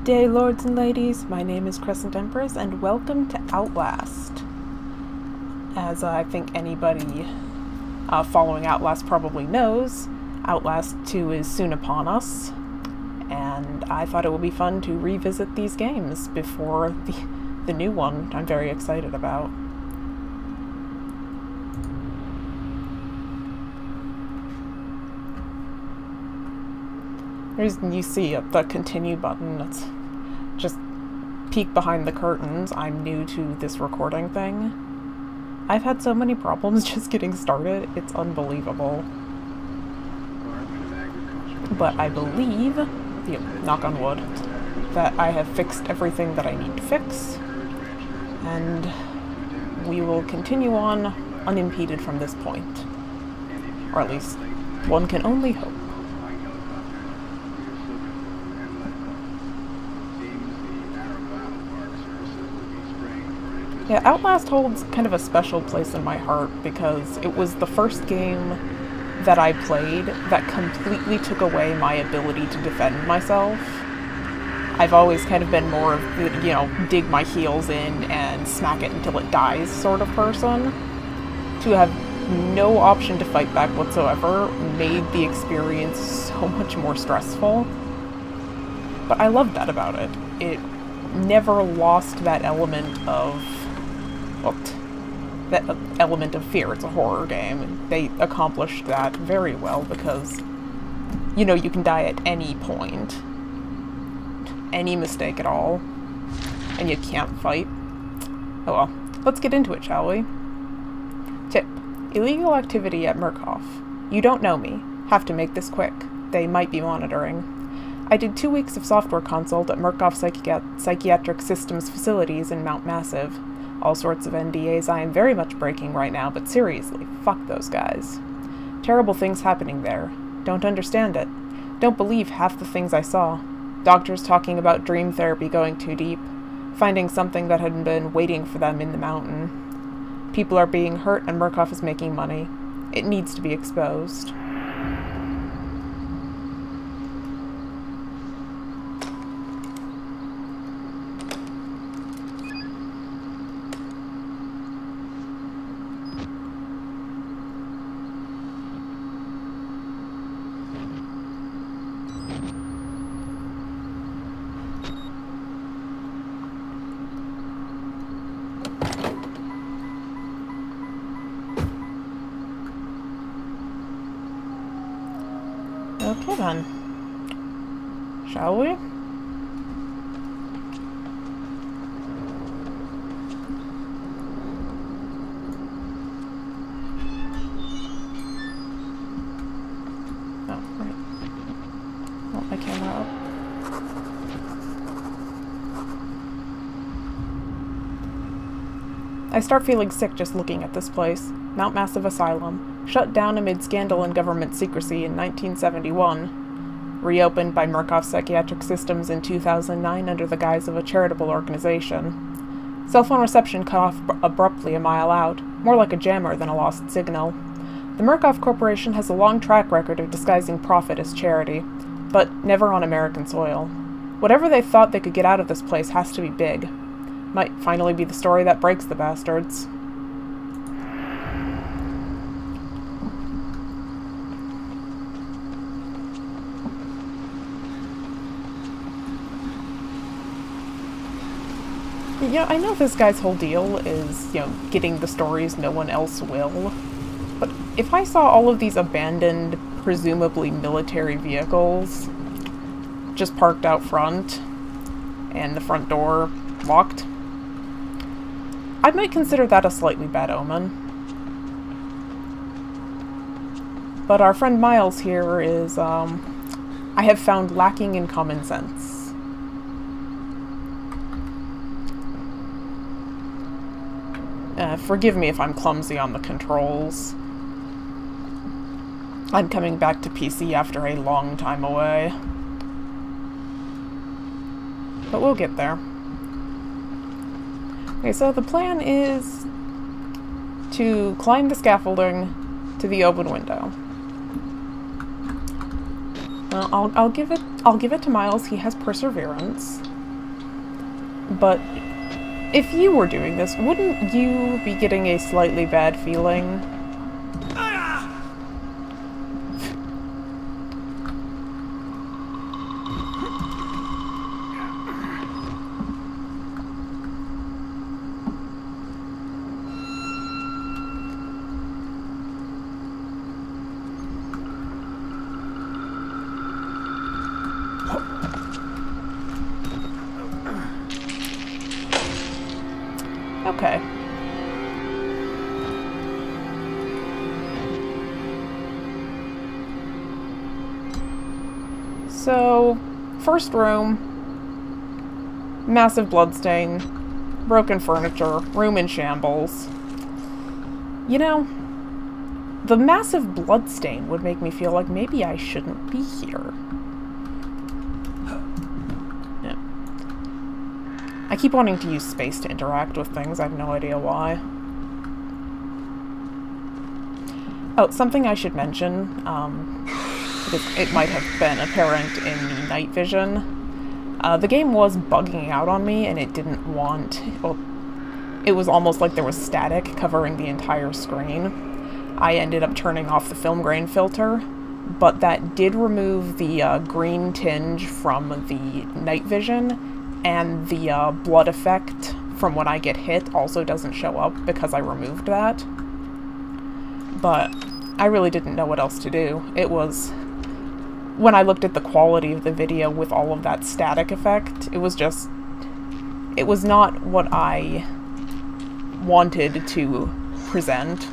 Day, lords and ladies, my name is CrescentEmpress, and welcome to Outlast. As I think anybody following Outlast probably knows, Outlast 2 is soon upon us, and I thought it would be fun to revisit these games before the new one I'm very excited about. You see the continue button. It's just peek behind the curtains. I'm new to this recording thing. I've had so many problems just getting started. It's unbelievable. But I believe, knock on wood, that I have fixed everything that I need to fix. And we will continue on unimpeded from this point. Or at least, one can only hope. Yeah, Outlast holds kind of a special place in my heart because it was the first game that I played that completely took away my ability to defend myself. I've always kind of been more of the, dig my heels in and smack it until it dies sort of person. To have no option to fight back whatsoever made the experience so much more stressful. But I loved that about it. It never lost that element of fear. It's a horror game, and they accomplished that very well because, you can die at any point. Any mistake at all. And you can't fight. Oh well, let's get into it, shall we? Tip. Illegal activity at Murkoff. You don't know me. Have to make this quick. They might be monitoring. I did 2 weeks of software consult at Murkoff Psychiatric Systems facilities in Mount Massive. All sorts of NDAs I am very much breaking right now, but seriously, fuck those guys. Terrible things happening there. Don't understand it. Don't believe half the things I saw. Doctors talking about dream therapy going too deep. Finding something that had been waiting for them in the mountain. People are being hurt and Murkoff is making money. It needs to be exposed. Okay then. Shall we? Oh, right. Want my camera up. I start feeling sick just looking at this place. Mount Massive Asylum. Shut down amid scandal and government secrecy in 1971. Reopened by Murkoff Psychiatric Systems in 2009 under the guise of a charitable organization. Cell phone reception cut off abruptly a mile out, more like a jammer than a lost signal. The Murkoff Corporation has a long track record of disguising profit as charity, but never on American soil. Whatever they thought they could get out of this place has to be big. Might finally be the story that breaks the bastards. Yeah, I know this guy's whole deal is, getting the stories no one else will. But if I saw all of these abandoned, presumably military vehicles just parked out front and the front door locked, I might consider that a slightly bad omen. But our friend Miles here is, I have found lacking in common sense. Forgive me if I'm clumsy on the controls. I'm coming back to PC after a long time away. But we'll get there. Okay, so the plan is to climb the scaffolding to the open window. I'll give it to Miles. He has perseverance. But if you were doing this, wouldn't you be getting a slightly bad feeling? Okay. So, first room, massive bloodstain, broken furniture, room in shambles. You know, the massive bloodstain would make me feel like maybe I shouldn't be here. Yeah. I keep wanting to use space to interact with things, I have no idea why. Oh, something I should mention, because it might have been apparent in the night vision. The game was bugging out on me, and it didn't want... Well, it was almost like there was static covering the entire screen. I ended up turning off the film grain filter, but that did remove the green tinge from the night vision, and the blood effect from when I get hit also doesn't show up because I removed that. But I really didn't know what else to do. It was... When I looked at the quality of the video with all of that static effect, it was just... It was not what I wanted to present.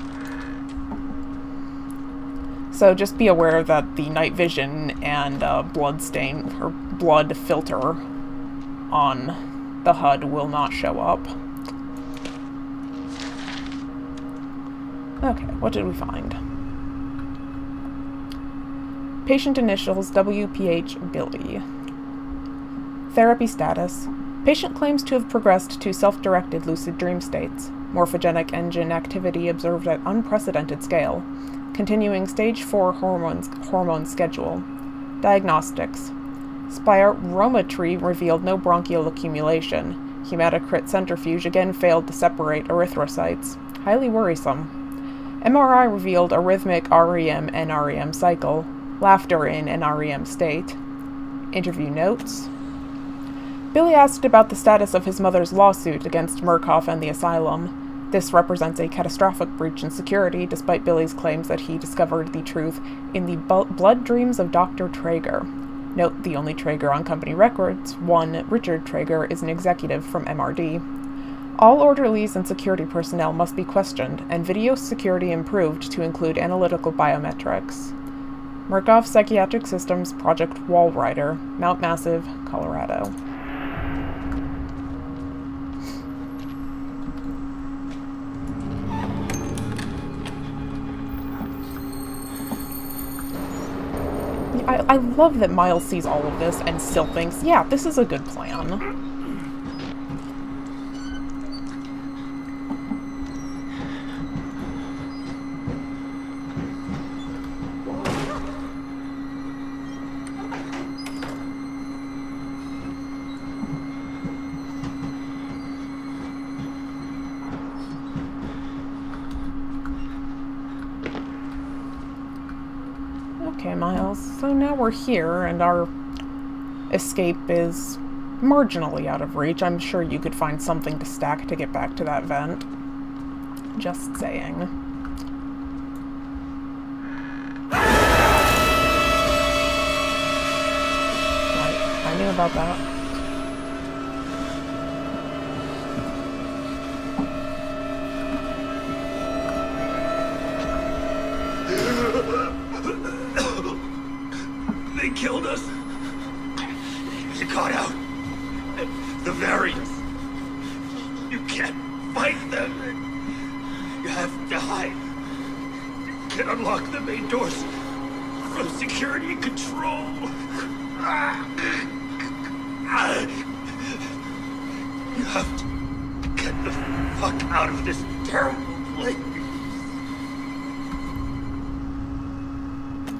So just be aware that the night vision and blood stain, or blood filter on the HUD will not show up. Okay, what did we find? Patient initials WPH Billy. Therapy status. Patient claims to have progressed to self-directed lucid dream states. Morphogenic engine activity observed at unprecedented scale. Continuing stage 4 hormone schedule. Diagnostics. Spirometry revealed no bronchial accumulation. Hematocrit centrifuge again failed to separate erythrocytes. Highly worrisome. MRI revealed a rhythmic REM-NREM cycle. Laughter in NREM state. Interview notes. Billy asked about the status of his mother's lawsuit against Murkoff and the asylum. This represents a catastrophic breach in security, despite Billy's claims that he discovered the truth in the blood dreams of Dr. Traeger. Note the only Traeger on company records, one Richard Traeger, is an executive from MRD. All orderlies and security personnel must be questioned, and video security improved to include analytical biometrics. Murkoff Psychiatric Systems Project Walrider, Mount Massive, Colorado. I love that Miles sees all of this and still thinks, yeah, this is a good plan. Okay, Miles, so now we're here, and our escape is marginally out of reach. I'm sure you could find something to stack to get back to that vent. Just saying. Right, I knew about that. They killed us. You got out. The variants. You can't fight them. You have to hide. You can unlock the main doors from security control. You have to get the fuck out of this terrible place.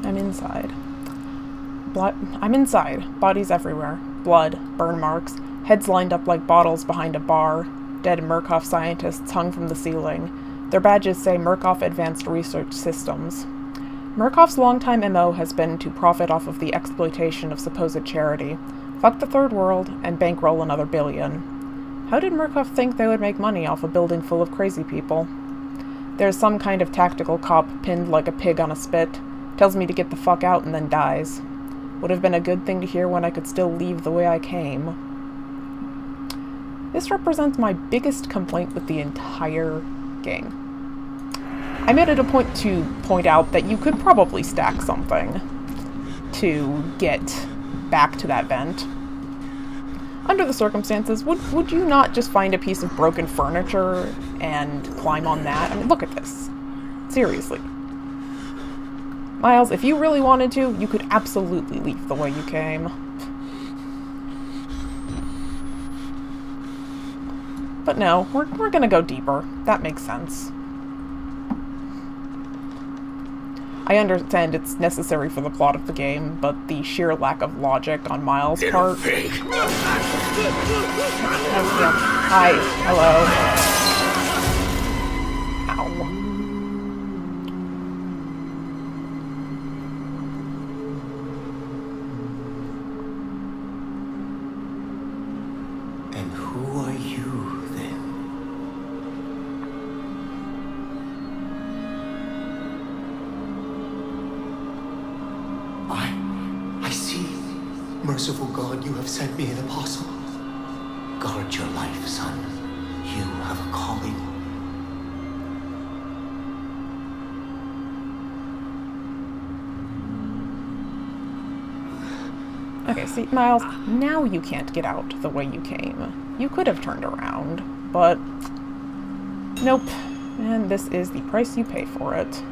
I'm inside. I'm inside. Bodies everywhere. blood, burn marks, heads lined up like bottles behind a bar, dead Murkoff scientists hung from the ceiling. Their badges say Murkoff Advanced Research Systems. Murkoff's longtime MO has been to profit off of the exploitation of supposed charity, fuck the third world, and bankroll another billion. How did Murkoff think they would make money off a building full of crazy people? There's some kind of tactical cop pinned like a pig on a spit, tells me to get the fuck out and then dies. Would have been a good thing to hear when I could still leave the way I came. This represents my biggest complaint with the entire game. I made it a point to point out that you could probably stack something to get back to that vent. Under the circumstances, would you not just find a piece of broken furniture and climb on that? I mean, look at this. Seriously. Miles, if you really wanted to, you could absolutely leave the way you came. But no, we're gonna go deeper. That makes sense. I understand it's necessary for the plot of the game, but the sheer lack of logic on Miles' part... Hi. Hello. Ow. And who are you, then? I see. Merciful God, you have sent me an apostle. Guard your life, son. You have a calling. Okay, see, Miles, now you can't get out the way you came. You could have turned around, but... Nope. And this is the price you pay for it.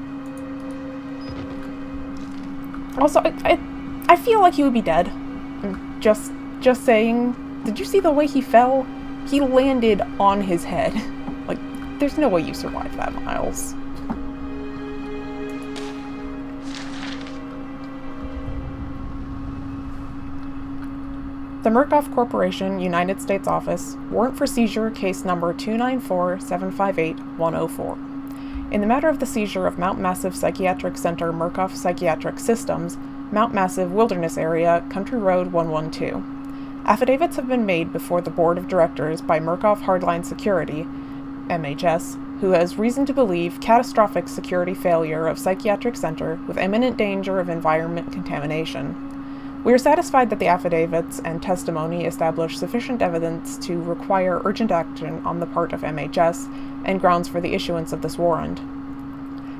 Also, I feel like he would be dead. I'm just saying. Did you see the way he fell? He landed on his head. Like, there's no way you survive that, Miles. The Murkoff Corporation, United States Office, warrant for seizure, case number 294-758-104. In the matter of the seizure of Mount Massive Psychiatric Center Murkoff Psychiatric Systems, Mount Massive Wilderness Area, Country Road 112. Affidavits have been made before the Board of Directors by Murkoff Hardline Security, MHS, who has reason to believe catastrophic security failure of psychiatric center with imminent danger of environment contamination. We are satisfied that the affidavits and testimony establish sufficient evidence to require urgent action on the part of MHS and grounds for the issuance of this warrant.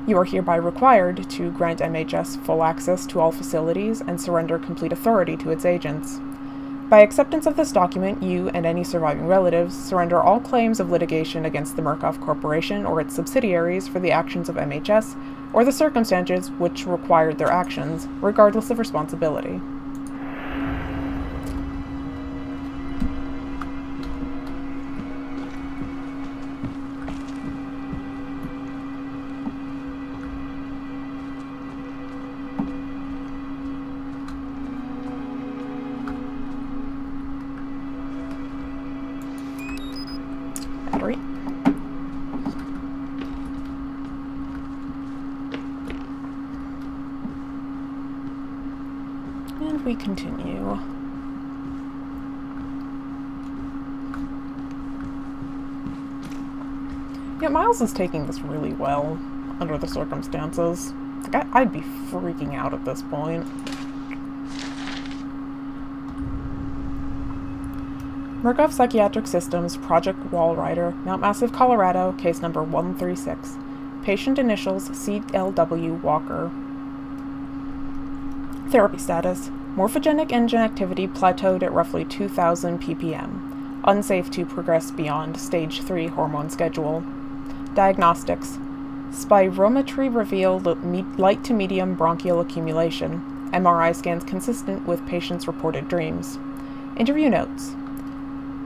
You are hereby required to grant MHS full access to all facilities and surrender complete authority to its agents. By acceptance of this document, you and any surviving relatives surrender all claims of litigation against the Murkoff Corporation or its subsidiaries for the actions of MHS or the circumstances which required their actions, regardless of responsibility. Battery. And we continue. Yeah, Miles is taking this really well under the circumstances. Like, I'd be freaking out at this point. Murkoff Psychiatric Systems, Project Walrider, Mount Massive, Colorado, case number 136. Patient initials CLW Walker. Therapy status. Morphogenic engine activity plateaued at roughly 2,000 ppm. Unsafe to progress beyond stage 3 hormone schedule. Diagnostics. Spirometry revealed light to medium bronchial accumulation. MRI scans consistent with patient's reported dreams. Interview notes.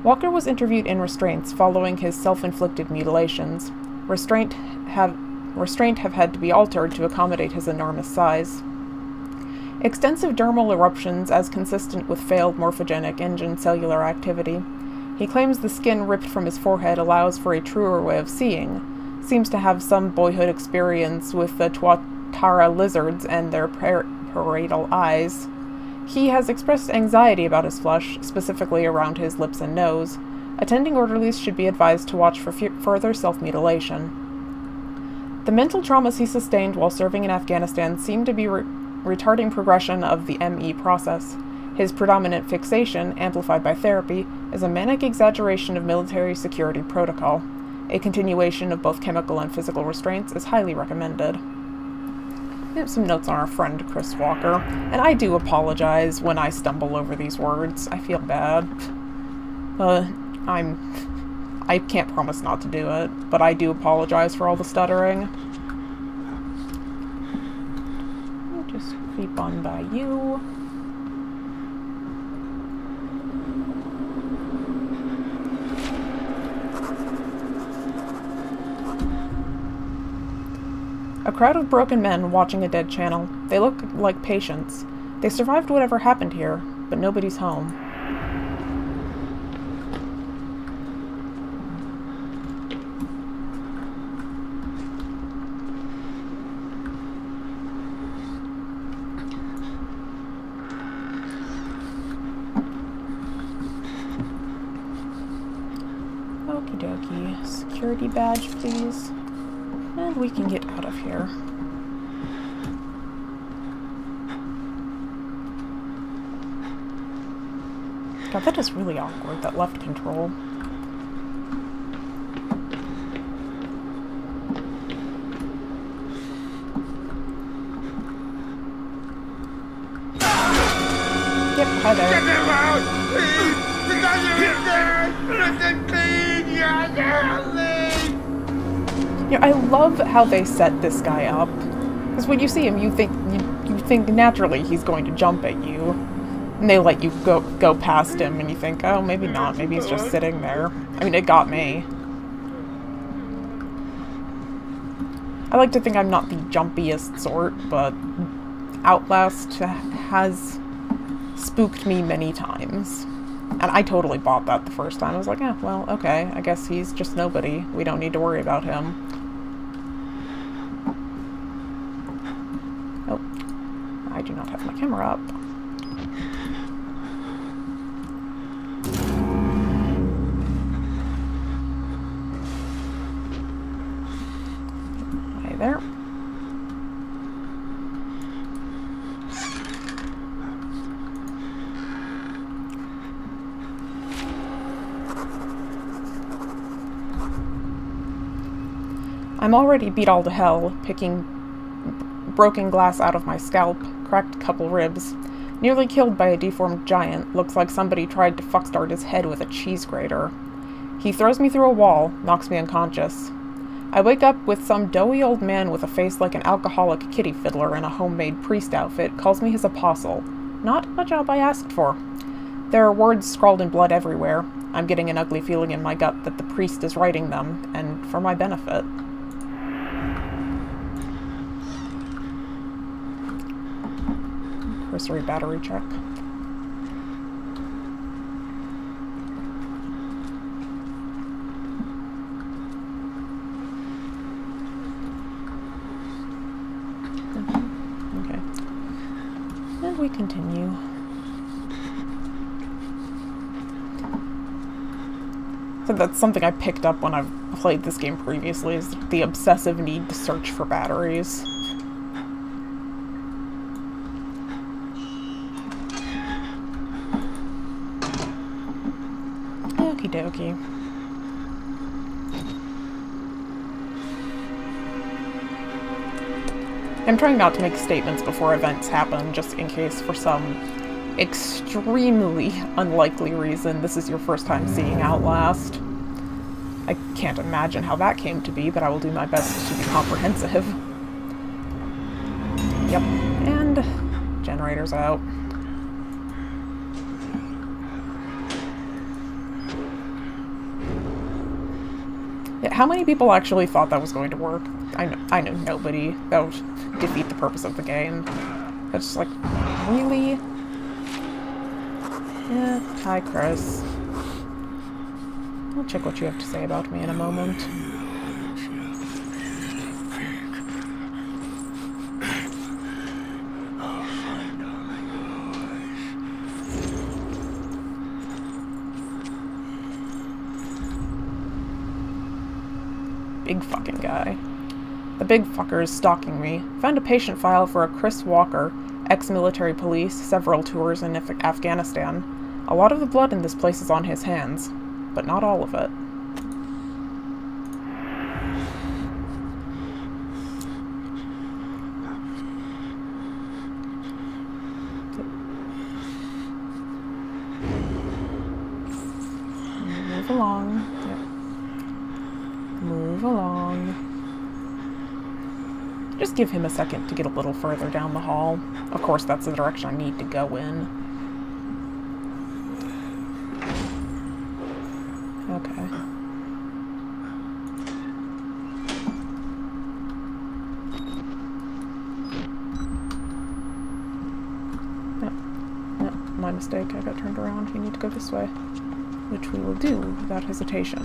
Walker was interviewed in restraints following his self-inflicted mutilations. Restraint have had to be altered to accommodate his enormous size. Extensive dermal eruptions as consistent with failed morphogenic engine cellular activity. He claims the skin ripped from his forehead allows for a truer way of seeing. Seems to have some boyhood experience with the Tuatara lizards and their parietal eyes. He has expressed anxiety about his flesh, specifically around his lips and nose. Attending orderlies should be advised to watch for further self-mutilation. The mental traumas he sustained while serving in Afghanistan seem to be retarding progression of the ME process. His predominant fixation, amplified by therapy, is a manic exaggeration of military security protocol. A continuation of both chemical and physical restraints is highly recommended. We have some notes on our friend Chris Walker, and I do apologize when I stumble over these words. I feel bad. I can't promise not to do it, but I do apologize for all the stuttering. I'll just creep on by you. A crowd of broken men watching a dead channel. They look like patients. They survived whatever happened here, but nobody's home. Okie dokie. Security badge, please. And we can get out of here. God, that is really awkward, that left control. Yep, hi there. Get him out! Please! The doctor is dead! Listen, please! You're You know, I love how they set this guy up. Because when you see him, you think naturally he's going to jump at you. And they let you go past him, and you think, oh, maybe not. Maybe he's just sitting there. I mean, it got me. I like to think I'm not the jumpiest sort, but Outlast has spooked me many times. And I totally bought that the first time. I was like, eh, well, okay. I guess he's just nobody. We don't need to worry about him. Oh. I do not have my camera up. Hi there. I'm already beat all to hell, picking broken glass out of my scalp, cracked couple ribs. Nearly killed by a deformed giant, looks like somebody tried to fuckstart his head with a cheese grater. He throws me through a wall, knocks me unconscious. I wake up with some doughy old man with a face like an alcoholic kitty fiddler in a homemade priest outfit calls me his apostle. Not a job I asked for. There are words scrawled in blood everywhere. I'm getting an ugly feeling in my gut that the priest is writing them, and for my benefit. Cursory battery check. Okay. And we continue. So that's something I picked up when I've played this game previously, is the obsessive need to search for batteries. Okie dokie. I'm trying not to make statements before events happen, just in case for some extremely unlikely reason this is your first time seeing Outlast. I can't imagine how that came to be, but I will do my best to be comprehensive. Yep, and generator's out. Yeah, how many people actually thought that was going to work? I know nobody. That would defeat the purpose of the game. That's like, really? Yeah, hi, Chris. I'll check what you have to say about me in a moment. Big fucking guy. The big fucker is stalking me. Found a patient file for a Chris Walker, ex-military police, several tours in Afghanistan. A lot of the blood in this place is on his hands, but not all of it. Move along. Yep. Move along. Just give him a second to get a little further down the hall. Of course, that's the direction I need to go in. Okay. Yep. Yep. My mistake. I got turned around. You need to go this way. Which we will do without hesitation.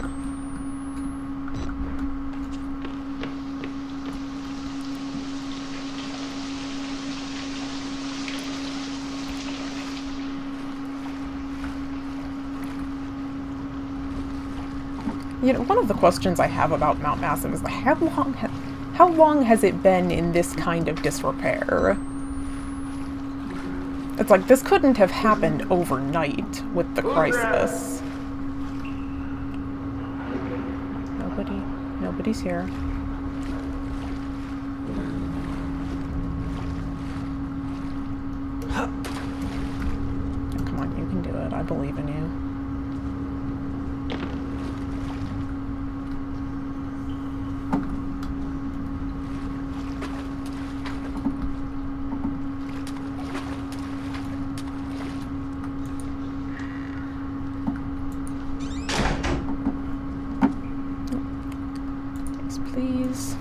You know, one of the questions I have about Mount Massive is how long has it been in this kind of disrepair? It's like, this couldn't have happened overnight with the crisis. Nobody's here. Oh, come on, you can do it. I believe in you. Please.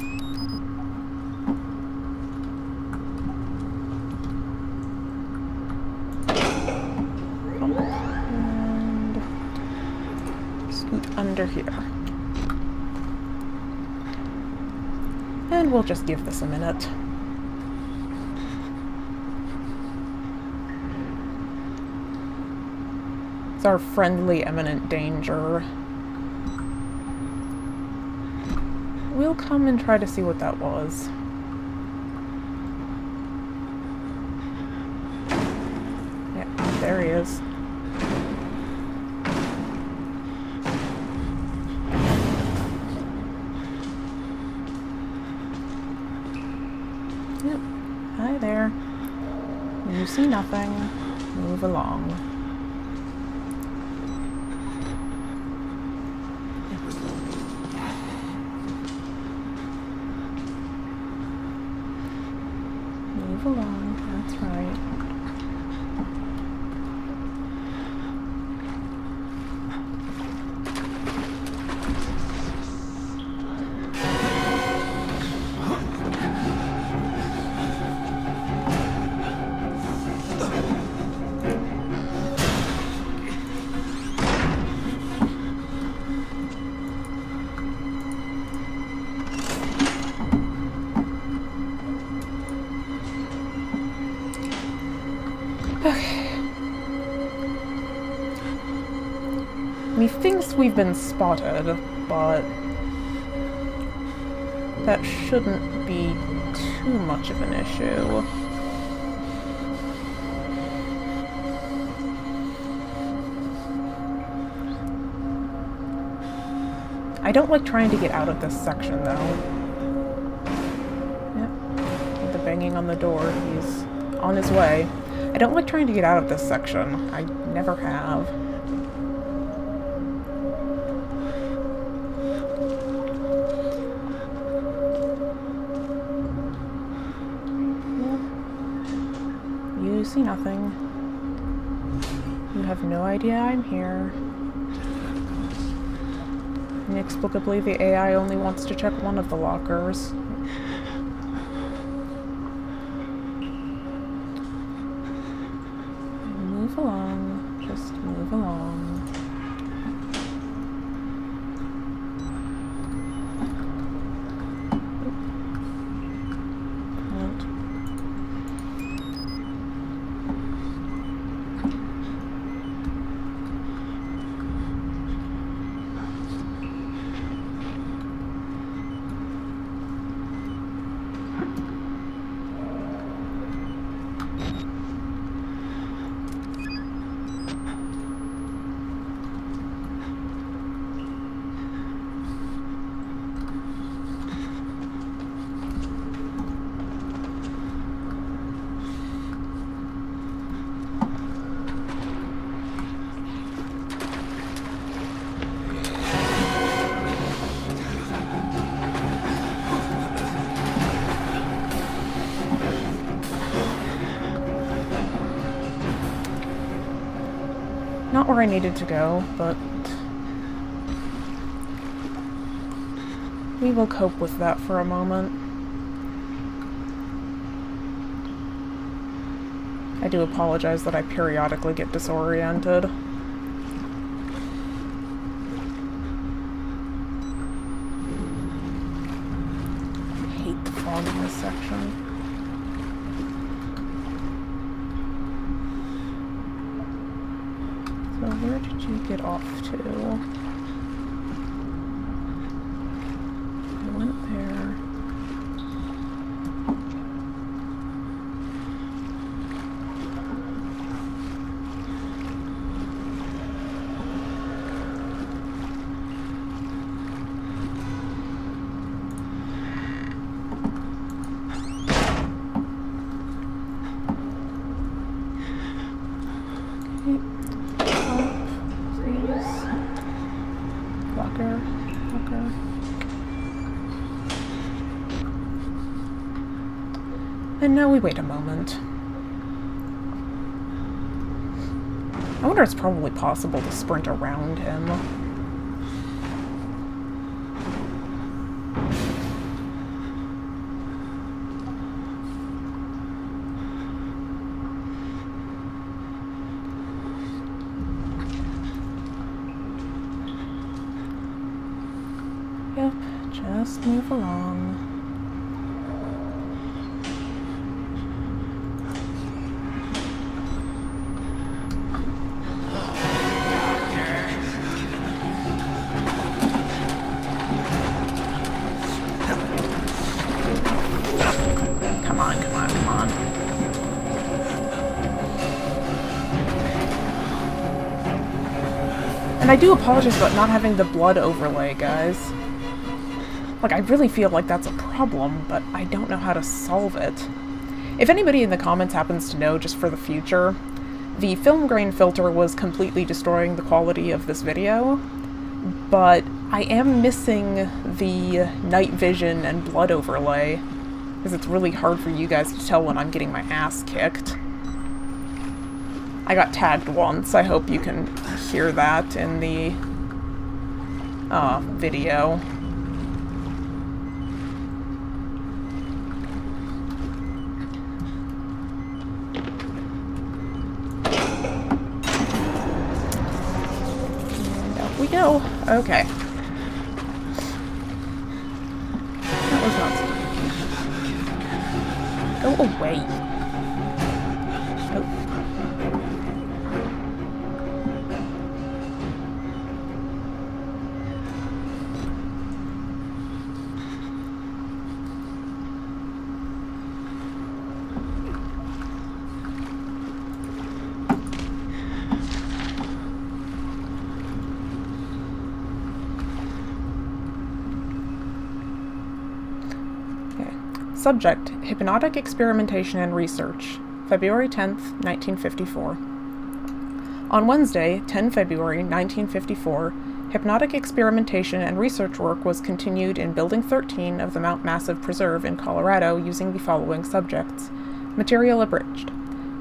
And scoot under here. And we'll just give this a minute. It's our friendly imminent danger. We'll come and try to see what that was. Yeah, there he is. Yep. Hi there. You see nothing. Move along. Move along, that's right. Methinks we've been spotted, but that shouldn't be too much of an issue. I don't like trying to get out of this section, though. Yep. The banging on the door. He's on his way. I don't like trying to get out of this section. I never have. You see nothing. You have no idea I'm here. Inexplicably, the AI only wants to check one of the lockers. where I needed to go, but we will cope with that for a moment. I do apologize that I periodically get disoriented. I hate the fog in this section. So where did you get off to? I went there. And now we wait a moment. I wonder if it's probably possible to sprint around him. Yep, just move along. And I do apologize about not having the blood overlay, guys. Like, I really feel like that's a problem, but I don't know how to solve it. If anybody in the comments happens to know, just for the future, the film grain filter was completely destroying the quality of this video, but I am missing the night vision and blood overlay, because it's really hard for you guys to tell when I'm getting my ass kicked. I got tagged once. I hope you can hear that in the video. And up we go. Okay. That was not... Go away. Oh. Subject: Hypnotic Experimentation and Research, February 10th, 1954. On Wednesday, 10 February 1954, hypnotic experimentation and research work was continued in Building 13 of the Mount Massive Preserve in Colorado using the following subjects. Material abridged.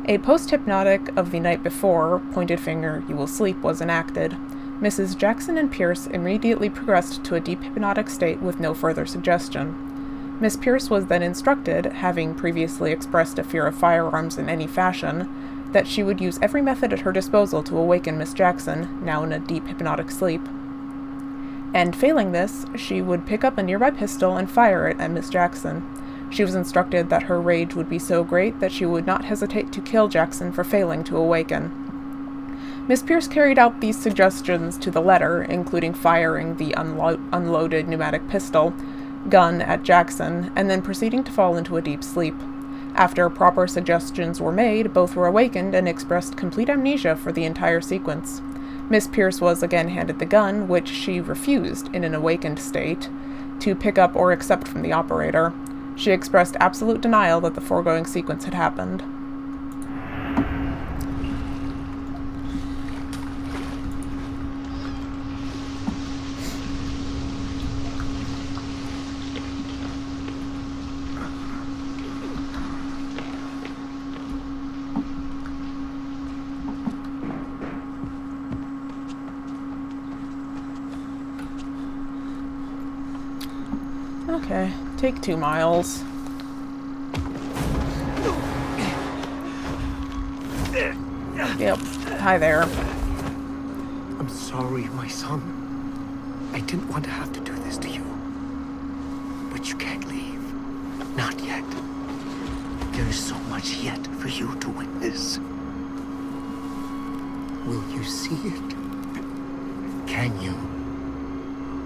A post-hypnotic of the night before, pointed finger, you will sleep, was enacted. Mrs. Jackson and Pierce immediately progressed to a deep hypnotic state with no further suggestion. Miss Pierce was then instructed, having previously expressed a fear of firearms in any fashion, that she would use every method at her disposal to awaken Miss Jackson, now in a deep hypnotic sleep. And failing this, she would pick up a nearby pistol and fire it at Miss Jackson. She was instructed that her rage would be so great that she would not hesitate to kill Jackson for failing to awaken. Miss Pierce carried out these suggestions to the letter, including firing the unloaded pneumatic pistol, gun at Jackson, and then proceeding to fall into a deep sleep. After proper suggestions were made, both were awakened and expressed complete amnesia for the entire sequence. Miss Pierce was again handed the gun, which she refused, in an awakened state, to pick up or accept from the operator. She expressed absolute denial that the foregoing sequence had happened. Okay, take 2, Miles. Yep, hi there. I'm sorry, my son. I didn't want to have to do this to you. But you can't leave. Not yet. There is so much yet for you to witness. Will you see it? Can you?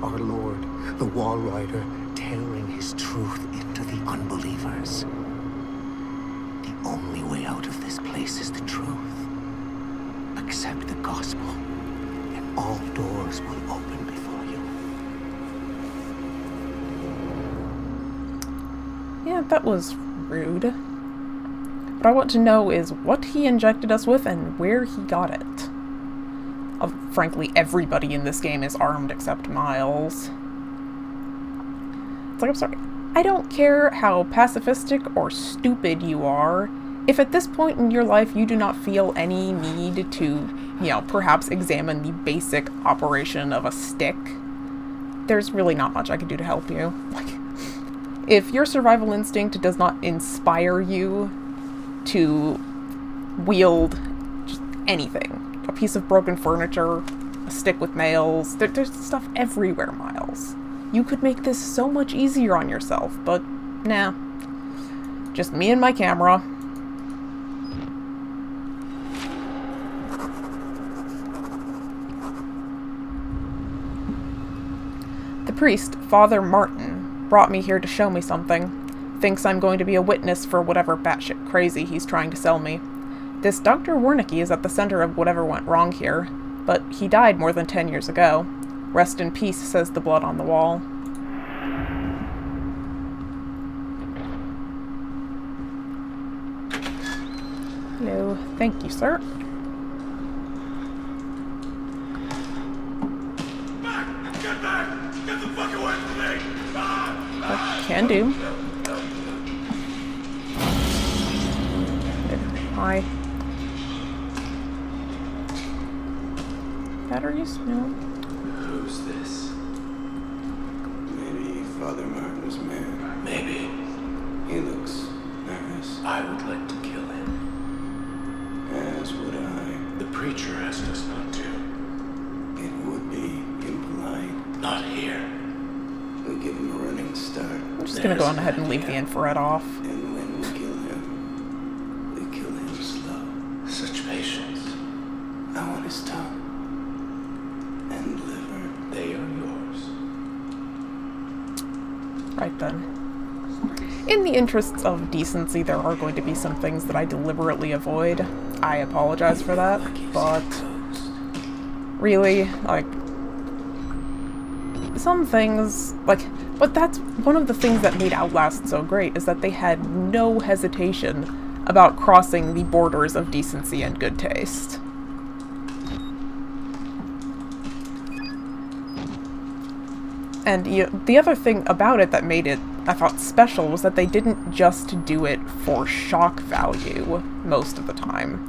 Our Lord, the Wall Rider, tearing his truth into the unbelievers. The only way out of this place is the truth. Accept the gospel, and all doors will open before you. Yeah, that was rude. What I want to know is what he injected us with and where he got it. Frankly, everybody in this game is armed except Miles. It's like, I'm sorry. I don't care how pacifistic or stupid you are. If at this point in your life you do not feel any need to, you know, perhaps examine the basic operation of a stick, there's really not much I can do to help you. Like, if your survival instinct does not inspire you to wield just anything, a piece of broken furniture, a stick with nails, there's stuff everywhere, Miles. You could make this so much easier on yourself, but nah. Just me and my camera. The priest, Father Martin, brought me here to show me something. Thinks I'm going to be a witness for whatever batshit crazy he's trying to sell me. This Dr. Wernicke is at the center of whatever went wrong here, but he died more than 10 years ago. Rest in peace, says the blood on the wall. Hello. Thank you, sir. Get back! Get the fuck away from me! Can do. Hi. Batteries? No. Who's this? Maybe Father Martin's man. Maybe. He looks nervous. I would like to kill him. As would I. The preacher asked us not to. It would be impolite. Not here. We give him a running start. I'm just gonna go on ahead and leave the infrared off. And when we kill him, we kill him slow. Such patience. I want his tongue. And liver. They are yours. Right then. In the interests of decency, there are going to be some things that I deliberately avoid. I apologize for that, but really, like, some things, like, but that's one of the things that made Outlast so great, is that they had no hesitation about crossing the borders of decency and good taste. And the other thing about it that made it, I thought, special was that they didn't just do it for shock value most of the time.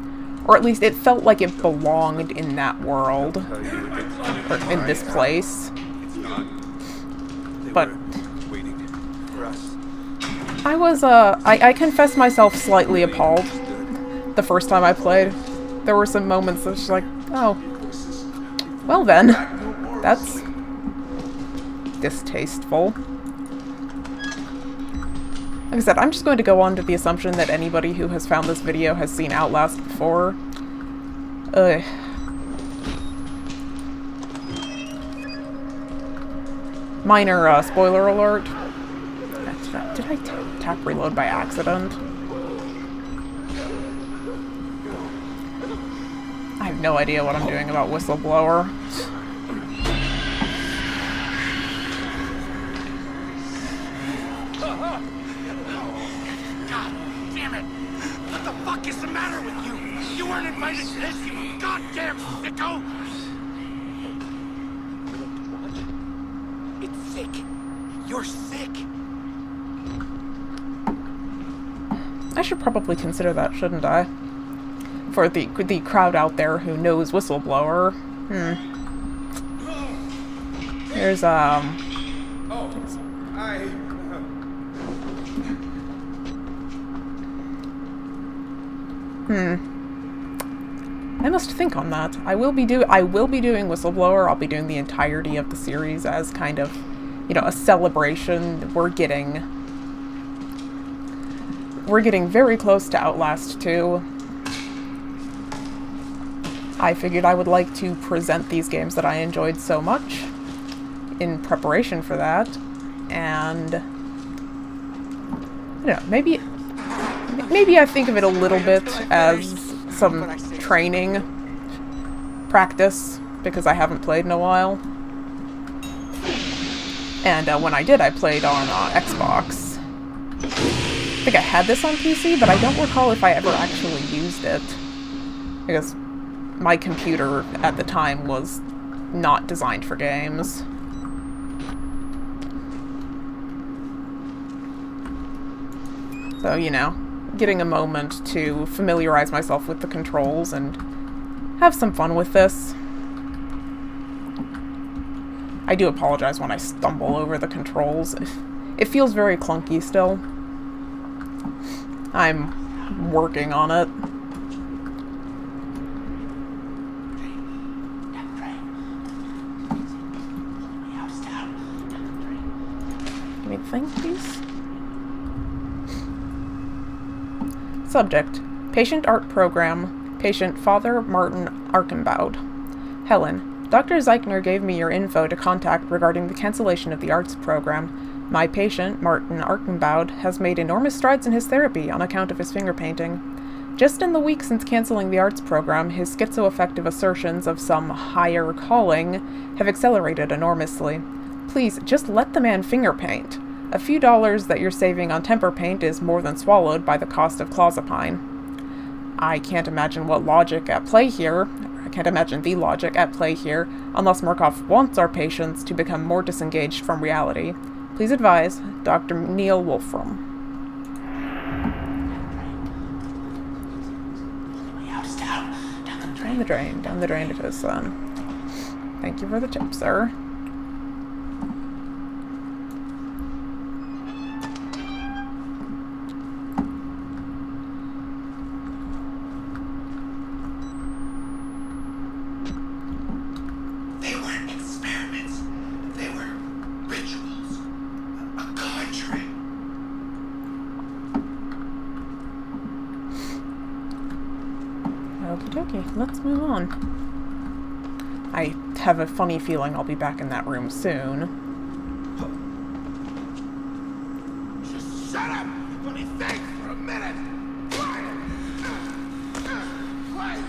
Or at least it felt like it belonged in that world. Or in this place. But I was, I confess myself slightly appalled the first time I played. There were some moments that was just like, oh, well then, that's distasteful. Like I said, I'm just going to go on to the assumption that anybody who has found this video has seen Outlast before. Minor spoiler alert. Did I tap reload by accident? I have no idea what I'm doing about Whistleblower. What is the matter with you? You weren't invited to this, you goddamn sicko! It's sick. You're sick. I should probably consider that, shouldn't I? For the crowd out there who knows Whistleblower. There's, Oh, I I must think on that. I will be doing Whistleblower. I'll be doing the entirety of the series as kind of, you know, a celebration. We're getting very close to Outlast 2. I figured I would like to present these games that I enjoyed so much in preparation for that, and I don't know, maybe I think of it a little bit as some training practice, because I haven't played in a while. And when I did, I played on Xbox. I think I had this on PC, but I don't recall if I ever actually used it, because my computer at the time was not designed for games. So, you know, getting a moment to familiarize myself with the controls and have some fun with this. I do apologize when I stumble over the controls. It feels very clunky still. I'm working on it. Let me think, please. Subject: Patient Art Program. Patient Father Martin Archenbaud. Helen: Dr. Zeichner gave me your info to contact regarding the cancellation of the arts program. My patient, Martin Archenbaud, has made enormous strides in his therapy on account of his finger painting. Just in the week since canceling the arts program, his schizoaffective assertions of some higher calling have accelerated enormously. Please, just let the man finger paint. A few dollars that you're saving on temper paint is more than swallowed by the cost of clozapine. I can't imagine what logic at play here. I can't imagine the logic at play here, unless Murkoff wants our patients to become more disengaged from reality. Please advise, Dr. Neil Wolfram. Down the drain it is, son. Thank you for the tip, sir. They weren't experiments. They were rituals. A conjuring. Okie dokie, let's move on. I have a funny feeling I'll be back in that room soon. Just shut up! Let me think for a minute! Quiet! Quiet!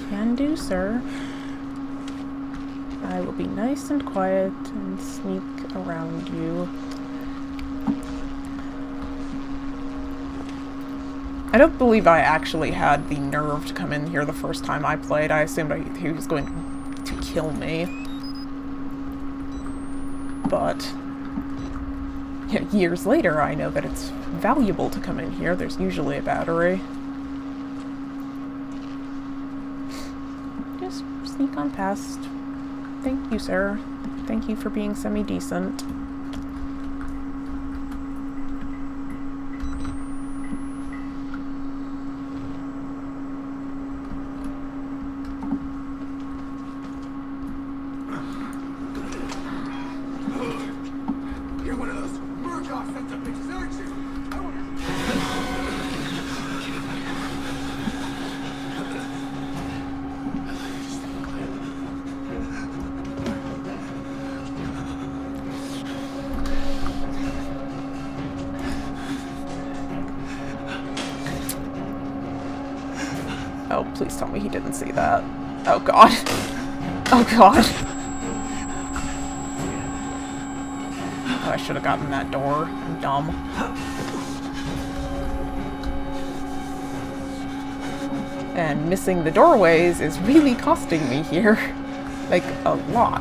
Can do, sir. I will be nice and quiet and sneak around you. I don't believe I actually had the nerve to come in here the first time I played. I assumed he was going to kill me. But years later, I know that it's valuable to come in here. There's usually a battery. Just sneak on past. Thank you, sir. Thank you for being semi-decent. You're one of those Murkoff sons of bitches, aren't you? Oh, please tell me he didn't see that. Oh god. Oh god. Oh, I should have gotten that door. I'm dumb. And missing the doorways is really costing me here. Like, a lot.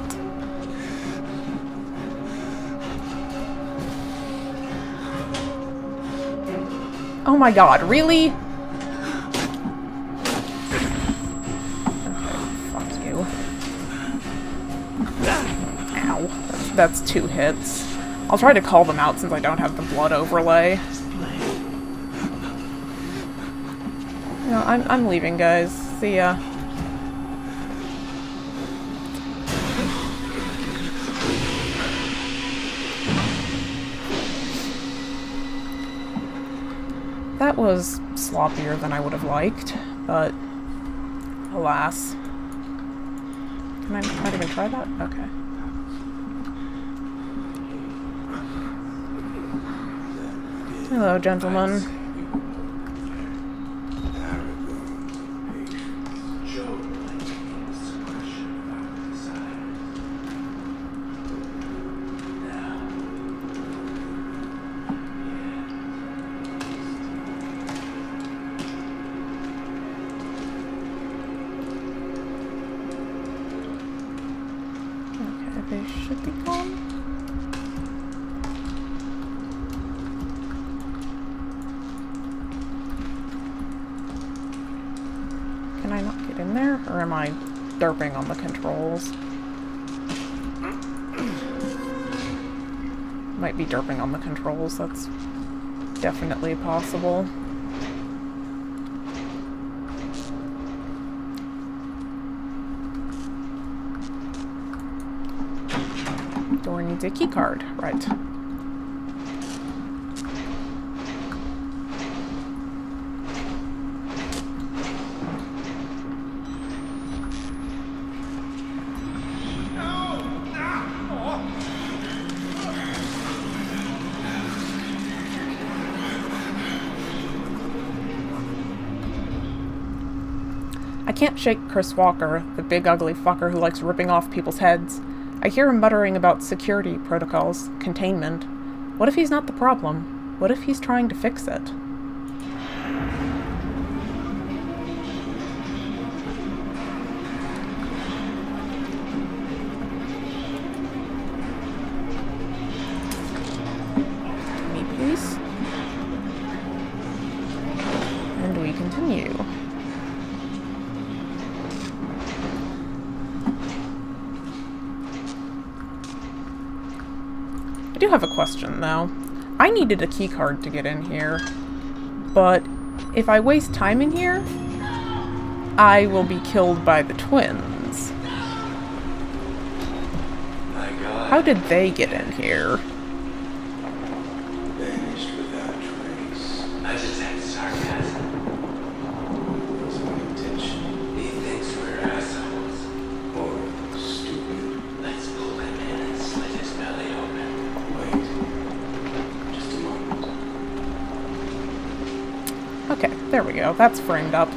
Oh my god, really? Okay, fuck you. Ow. That's 2 hits. I'll try to call them out since I don't have the blood overlay. No, I'm leaving, guys. See ya. That was sloppier than I would have liked, but alas. Can I not even try that? Okay. Hello, gentlemen. They should be gone. Can I not get in there? Or am I derping on the controls? Might be derping on the controls, that's definitely possible. Door needs a key card, right. I can't shake Chris Walker, the big ugly fucker who likes ripping off people's heads. I hear him muttering about security protocols, containment. What if he's not the problem? What if he's trying to fix it? Me, please. And we continue. I do have a question, though. I needed a keycard to get in here, but if I waste time in here, I will be killed by the twins. How did they get in here? Vanished without trace. I just had sarcasm. It was my intention. He thinks we're assholes. Or stupid. Let's pull him in and slit his belly open. Wait. Just a moment. Okay, there we go. That's framed up.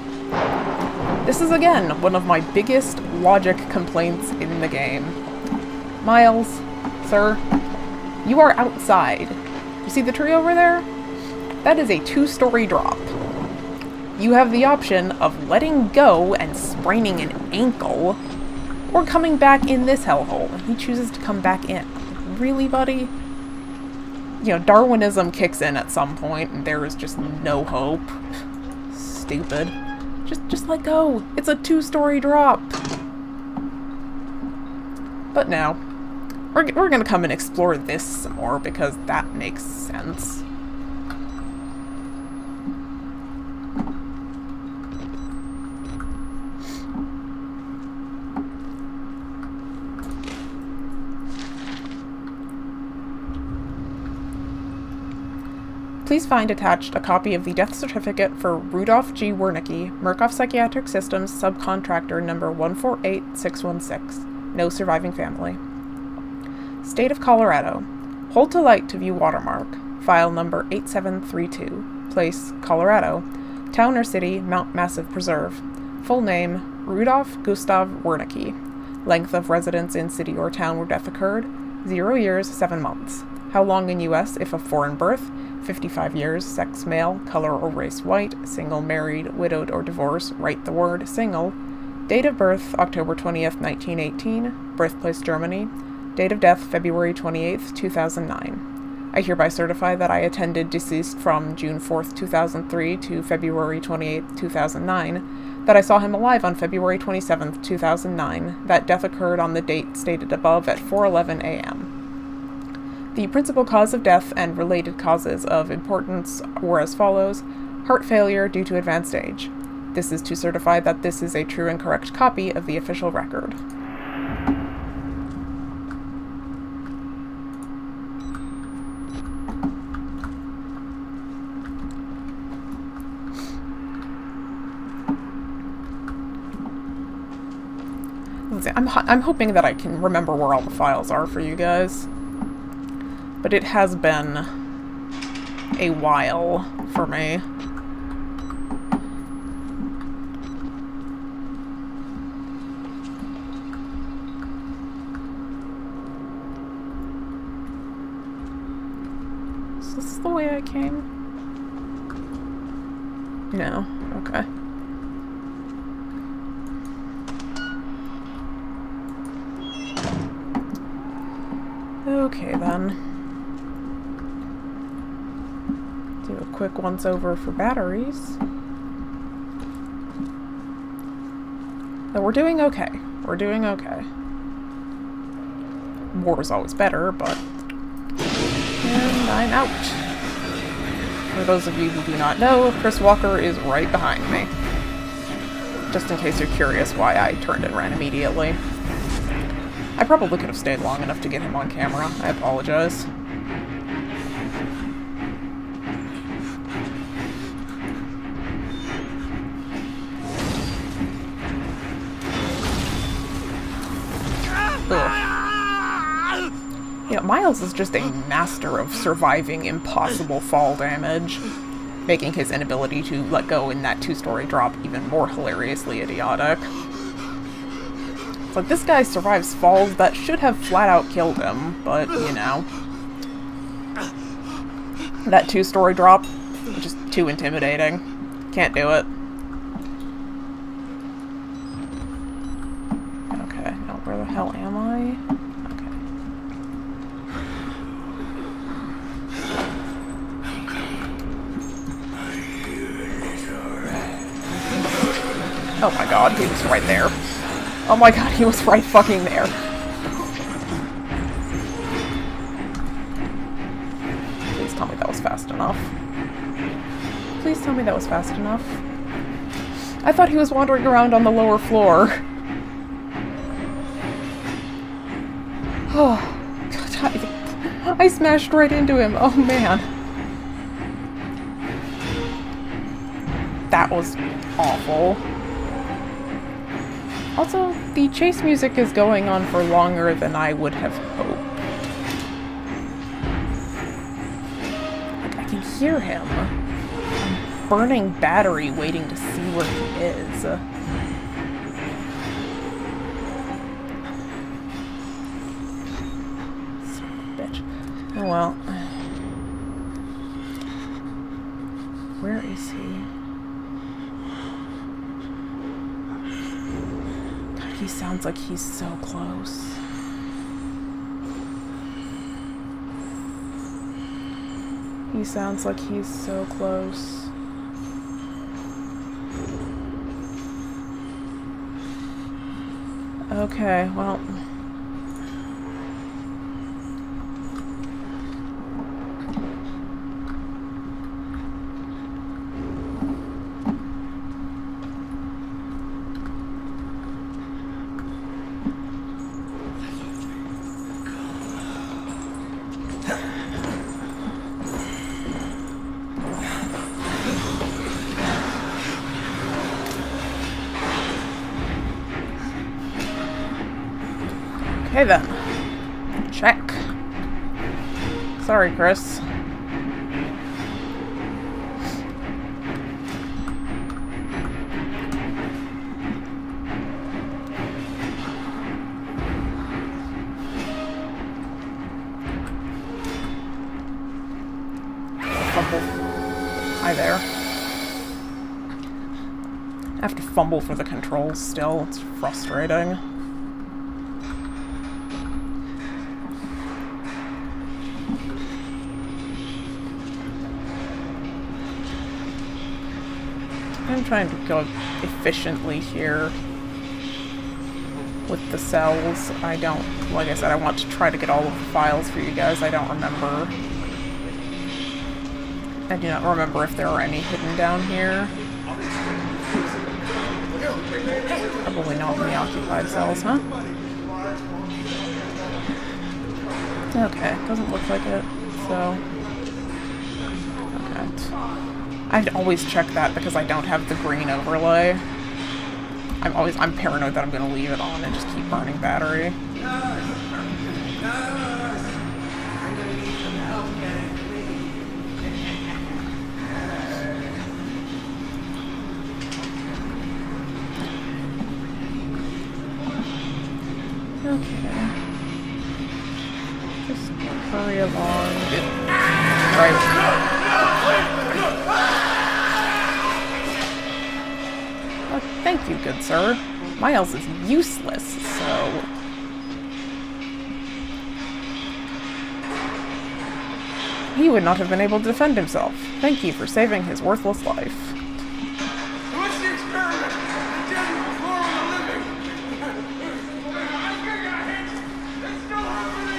This is, again, one of my biggest logic complaints in the game. Miles, sir, you are outside. You see the tree over there? That is a 2-story drop. You have the option of letting go and spraining an ankle, or coming back in this hellhole. And he chooses to come back in. Really, buddy? You know, Darwinism kicks in at some point, and there is just no hope. Stupid. Just let go. It's a 2-story drop. But no. We're gonna come and explore this some more, because that makes sense. Please find attached a copy of the death certificate for Rudolph G. Wernicke, Murkoff Psychiatric Systems subcontractor number 148616. No surviving family. State of Colorado. Hold to light to view watermark. File number 8732. Place, Colorado. Town or city, Mount Massive Preserve. Full name, Rudolph Gustav Wernicke. Length of residence in city or town where death occurred, 0 years, 7 months. How long in U.S. if of foreign birth, 55 years, sex male, color or race white, single, married, widowed or divorced, write the word, single. Date of birth, October 20th, 1918. Birthplace, Germany. Date of death, February 28th, 2009. I hereby certify that I attended deceased from June 4th, 2003 to February 28th, 2009, that I saw him alive on February 27th, 2009, that death occurred on the date stated above at 4:11 a.m. The principal cause of death and related causes of importance were as follows: heart failure due to advanced age. This is to certify that this is a true and correct copy of the official record. I'm hoping that I can remember where all the files are for you guys. But it has been a while for me. Is this the way I came? No. Okay. Okay then. Do a quick once over for batteries. No, we're doing okay. We're doing okay. More is always better, but... And I'm out. For those of you who do not know, Chris Walker is right behind me. Just in case you're curious why I turned and ran immediately. I probably could have stayed long enough to get him on camera. I apologize. Ugh. Yeah, Miles is just a master of surviving impossible fall damage, making his inability to let go in that 2-story drop even more hilariously idiotic. It's like, this guy survives falls that should have flat out killed him, but, you know. That 2-story drop, just too intimidating. Can't do it. Okay, now where the hell am I? Okay. Oh my god, he was right there. Oh my god, he was right fucking there. Please tell me that was fast enough. Please tell me that was fast enough. I thought he was wandering around on the lower floor. Oh, god, I smashed right into him. Oh man. That was awful. Also, the chase music is going on for longer than I would have hoped. Like, I can hear him. Burning battery waiting to see where he is. Son of a bitch. Oh well. Where is he? He sounds like he's so close. He sounds like he's so close. Okay, well... Okay then. Check. Sorry, Chris. Fumble. Hi there. I have to fumble for the controls still. It's frustrating. trying to go efficiently here with the cells. I don't, like I said, I want to try to get all of the files for you guys. I don't remember. I do not remember if there are any hidden down here. Probably not in the occupied cells, huh? Okay, doesn't look like it, so... Okay. I'd always check that because I don't have the green overlay. I'm paranoid that I'm gonna leave it on and just keep burning battery. Okay. Just hurry along. Right. Oh, thank you, good sir. Miles is useless, so... He would not have been able to defend himself. Thank you for saving his worthless life. What's the experiment? The dead will floor on the living. It's still happening. The experiment is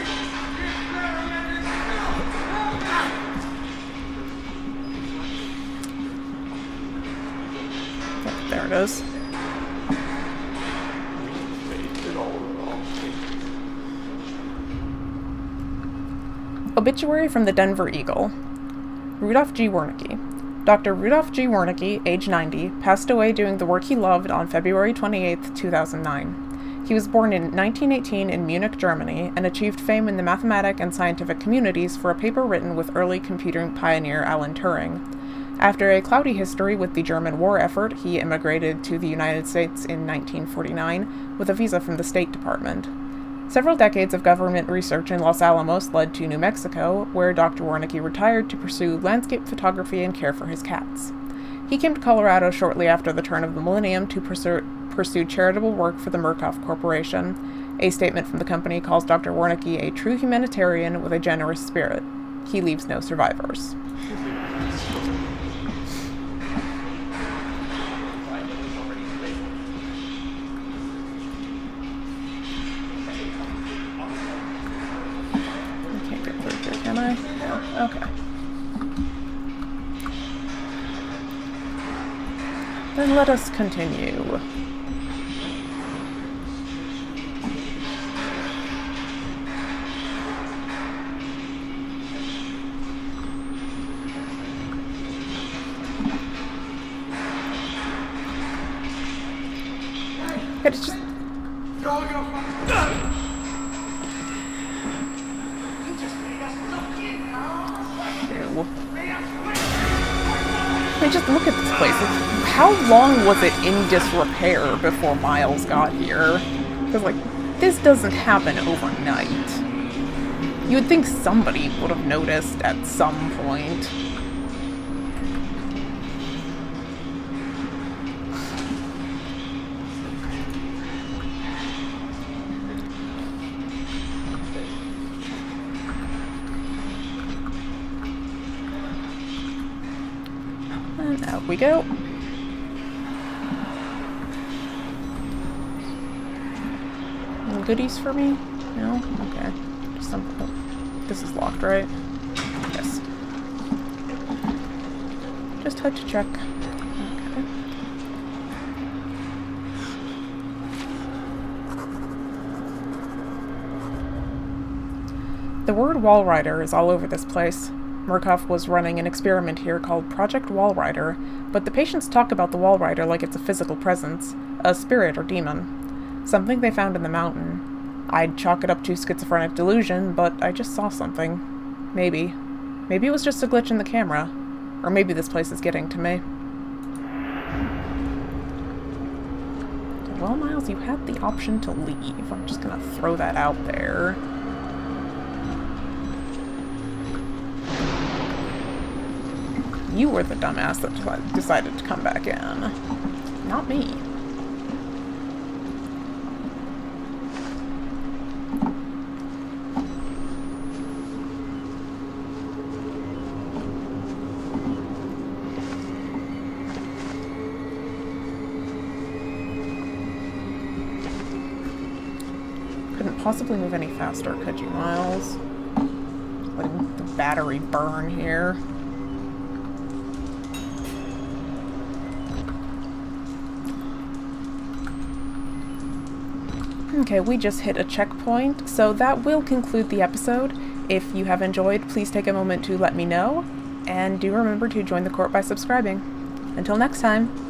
still... There it is. Obituary from the Denver Eagle. Rudolph G. Wernicke. Dr. Rudolph G. Wernicke, age 90, passed away doing the work he loved on February 28, 2009. He was born in 1918 in Munich, Germany, and achieved fame in the mathematic and scientific communities for a paper written with early computing pioneer Alan Turing. After a cloudy history with the German war effort, he immigrated to the United States in 1949 with a visa from the State Department. Several decades of government research in Los Alamos led to New Mexico, where Dr. Wernicke retired to pursue landscape photography and care for his cats. He came to Colorado shortly after the turn of the millennium to pursue charitable work for the Murkoff Corporation. A statement from the company calls Dr. Wernicke a true humanitarian with a generous spirit. He leaves no survivors. Can I? No. Okay. Then let us continue. It's just... I mean, just look at this place. How long was it in disrepair before Miles got here? Because, like, this doesn't happen overnight. You would think somebody would have noticed at some point. And out we go. Any goodies for me? No? Okay. Just some... Oh, this is locked, right? Yes. Just had to check. Okay. The word Walrider is all over this place. Murkoff was running an experiment here called Project Walrider, but the patients talk about the Walrider like it's a physical presence, a spirit or demon. Something they found in the mountain. I'd chalk it up to schizophrenic delusion, but I just saw something. Maybe. Maybe it was just a glitch in the camera. Or maybe this place is getting to me. Well, Miles, you had the option to leave. I'm just gonna throw that out there. You were the dumbass that decided to come back in. Not me. Couldn't possibly move any faster, could you, Miles? Just letting the battery burn here. Okay, we just hit a checkpoint, so that will conclude the episode. If you have enjoyed, please take a moment to let me know, and do remember to join the court by subscribing. Until next time!